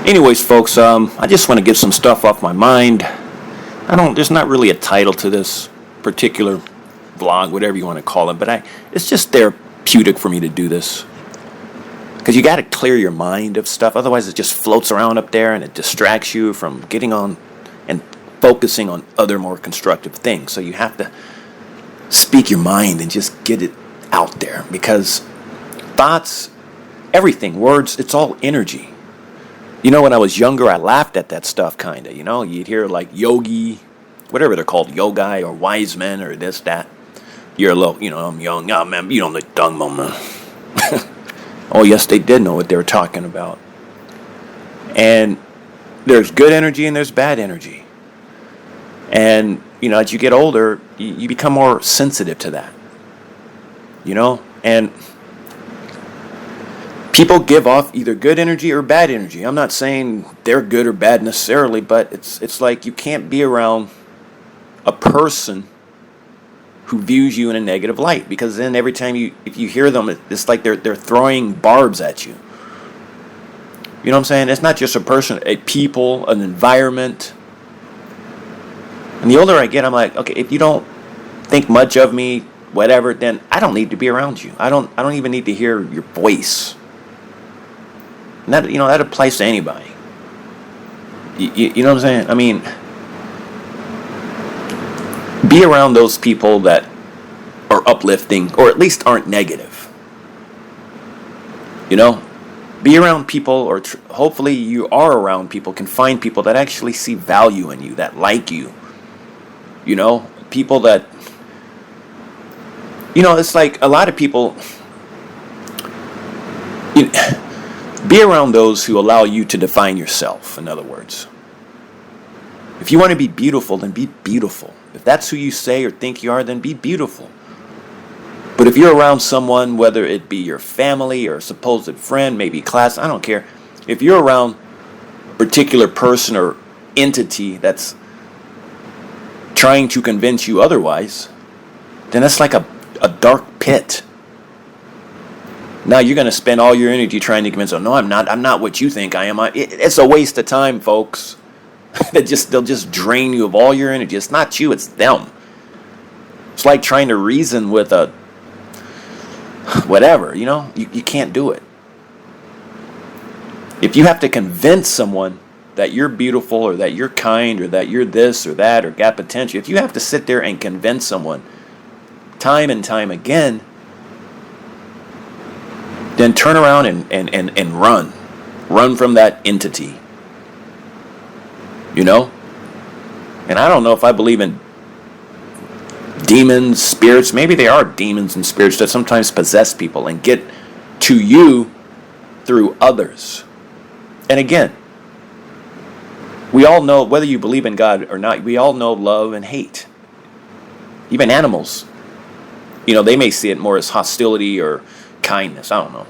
Anyways, folks, I just want to get some stuff off my mind. There's not really a title to this particular vlog, whatever you want to call it, but it's just therapeutic for me to do this. Because you got to clear your mind of stuff, otherwise it just floats around up there and it distracts you from getting on and focusing on other more constructive things. So you have to speak your mind and just get it out there, because thoughts, everything, words, it's all energy. When I was younger, I laughed at that stuff, kind of. You'd hear like yogi, whatever they're called, yogi or wise men or this, that. You're a little, I'm young. Oh, man, you don't look dumb, man. Oh, yes, they did know what they were talking about. And there's good energy and there's bad energy. And, as you get older, you become more sensitive to that. And people give off either good energy or bad energy. I'm not saying they're good or bad necessarily, but it's like you can't be around a person who views you in a negative light, because then every time if you hear them, it's like they're throwing barbs at you. You know what I'm saying? It's not just a person, a people, an environment. And the older I get, I'm like, okay, if you don't think much of me, whatever, then I don't need to be around you. I don't even need to hear your voice. And that applies to anybody. You know what I'm saying? I mean, be around those people that are uplifting, or at least aren't negative. Be around people, or hopefully you are around people, can find people that actually see value in you, that like you. People that, it's like a lot of people, be around those who allow you to define yourself, in other words. If you want to be beautiful, then be beautiful. If that's who you say or think you are, then be beautiful. But if you're around someone, whether it be your family or a supposed friend, maybe class, I don't care. If you're around a particular person or entity that's trying to convince you otherwise, then that's like a dark pit. Now you're going to spend all your energy trying to convince them, no, I'm not what you think I am. It's a waste of time, folks. They'll just drain you of all your energy. It's not you, it's them. It's like trying to reason with a whatever, you can't do it. If you have to convince someone that you're beautiful, or that you're kind, or that you're this or that, or got potential, if you have to sit there and convince someone time and time again, then turn around and run. Run from that entity. And I don't know if I believe in demons, spirits. Maybe they are demons and spirits that sometimes possess people and get to you through others. And again, we all know, whether you believe in God or not, we all know love and hate. Even animals, they may see it more as hostility or kindness. I don't know.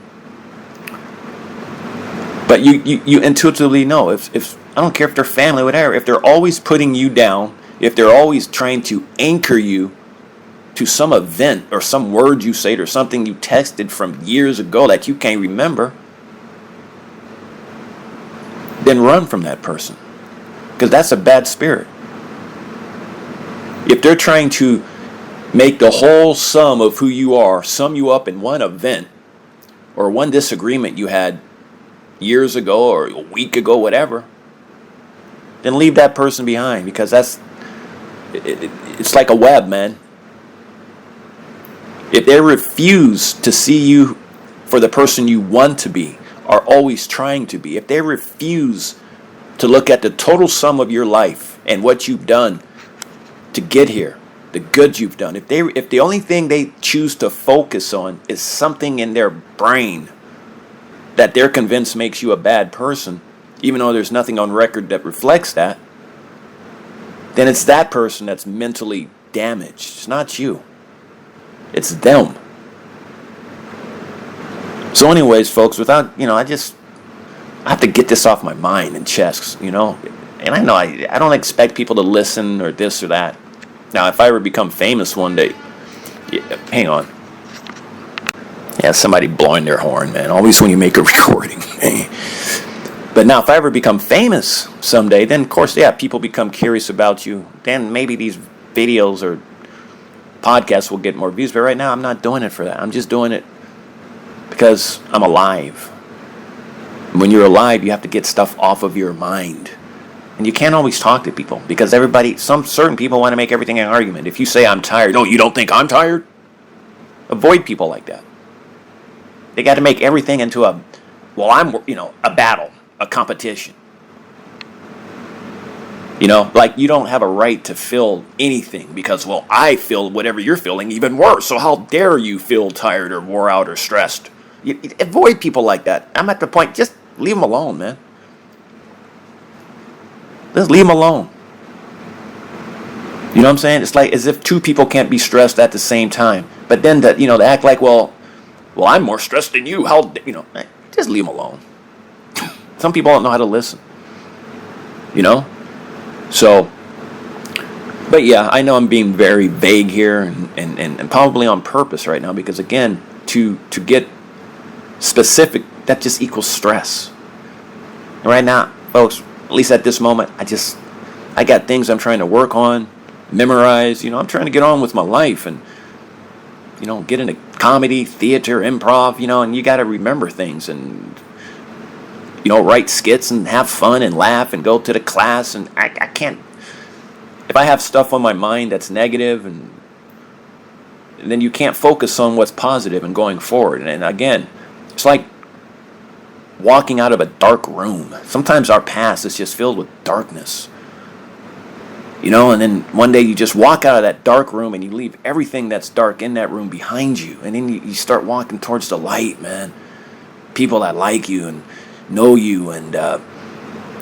But you intuitively know, if I don't care if they're family, whatever, if they're always putting you down, if they're always trying to anchor you to some event or some word you said or something you texted from years ago that you can't remember, then run from that person. Because that's a bad spirit. If they're trying to make the whole sum of who you are, sum you up in one event or one disagreement you had years ago or a week ago, whatever, then leave that person behind, because it's like a web, man. If they refuse to see you for the person you want to be, are always trying to be, if they refuse to look at the total sum of your life and what you've done to get here, the good you've done, if the only thing they choose to focus on is something in their brain that they're convinced makes you a bad person, even though there's nothing on record that reflects that, then it's that person that's mentally damaged. It's not you. It's them. So anyways, folks, without, I have to get this off my mind and chest, And I know I don't expect people to listen or this or that. Now, if I ever become famous one day, hang on. Yeah, somebody blowing their horn, man. Always when you make a recording. But now if I ever become famous someday, then of course, yeah, people become curious about you. Then maybe these videos or podcasts will get more views. But right now I'm not doing it for that. I'm just doing it because I'm alive. When you're alive, you have to get stuff off of your mind. And you can't always talk to people because certain people want to make everything an argument. If you say I'm tired, oh, you don't think I'm tired? Avoid people like that. They got to make everything into a battle, a competition. Like you don't have a right to feel anything because, well, I feel whatever you're feeling even worse. So how dare you feel tired or wore out or stressed? Avoid people like that. I'm at the point, just leave them alone, man. Just leave them alone. You know what I'm saying? It's like as if two people can't be stressed at the same time. But then to act like, well, I'm more stressed than you. Just leave them alone. Some people don't know how to listen. So, but yeah, I know I'm being very vague here and probably on purpose right now because, again, to get specific, that just equals stress. And right now, folks, at least at this moment, I got things I'm trying to work on, memorize. I'm trying to get on with my life and, get into comedy, theater, improv, and you got to remember things and, write skits and have fun and laugh and go to the class. And I can't, if I have stuff on my mind that's negative, and then you can't focus on what's positive and going forward. And again, it's like walking out of a dark room. Sometimes our past is just filled with darkness. And then one day you just walk out of that dark room and you leave everything that's dark in that room behind you. And then you start walking towards the light, man. People that like you and know you and,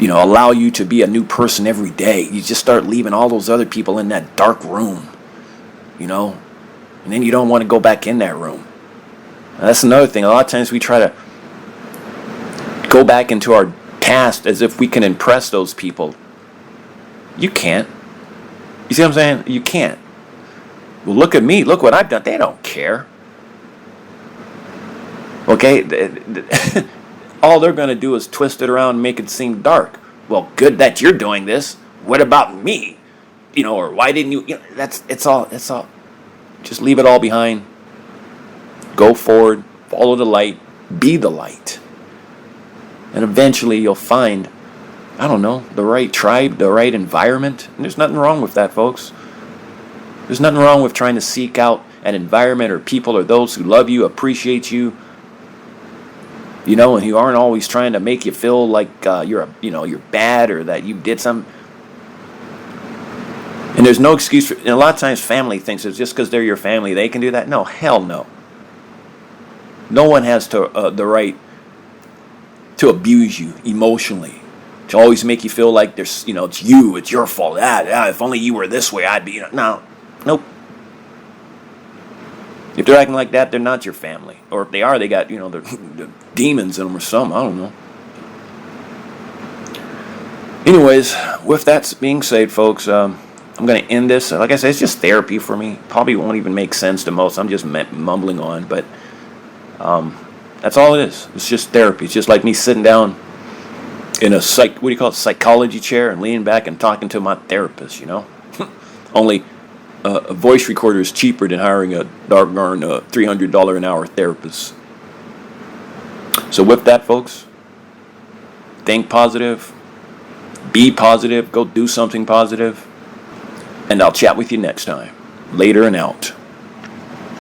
allow you to be a new person every day. You just start leaving all those other people in that dark room, And then you don't want to go back in that room. Now, that's another thing. A lot of times we try to go back into our past as if we can impress those people. You can't. You see what I'm saying? You can't. Well, look at me. Look what I've done. They don't care. Okay? All they're going to do is twist it around and make it seem dark. Well, good that you're doing this. What about me? Or why didn't you? It's all. Just leave it all behind. Go forward. Follow the light. Be the light. And eventually you'll find, the right tribe, the right environment. And there's nothing wrong with that, folks. There's nothing wrong with trying to seek out an environment or people or those who love you, appreciate you, and who aren't always trying to make you feel like you're bad or that you did something. And there's no excuse for, and a lot of times family thinks it's just because they're your family, they can do that. No, hell no. No one has the right to abuse you emotionally, to always make you feel like there's, it's your fault. If only you were this way, I'd be, no, nope. If they're acting like that, they're not your family. Or if they are, they got, the demons in them or something, I don't know. Anyways, with that being said, folks, I'm going to end this. Like I said, it's just therapy for me. Probably won't even make sense to most. I'm just mumbling on, but that's all it is. It's just therapy. It's just like me sitting down in a psychology chair and leaning back and talking to my therapist, Only a voice recorder is cheaper than hiring a doggone $300 an hour therapist. So with that, folks, think positive, be positive, go do something positive, and I'll chat with you next time. Later and out.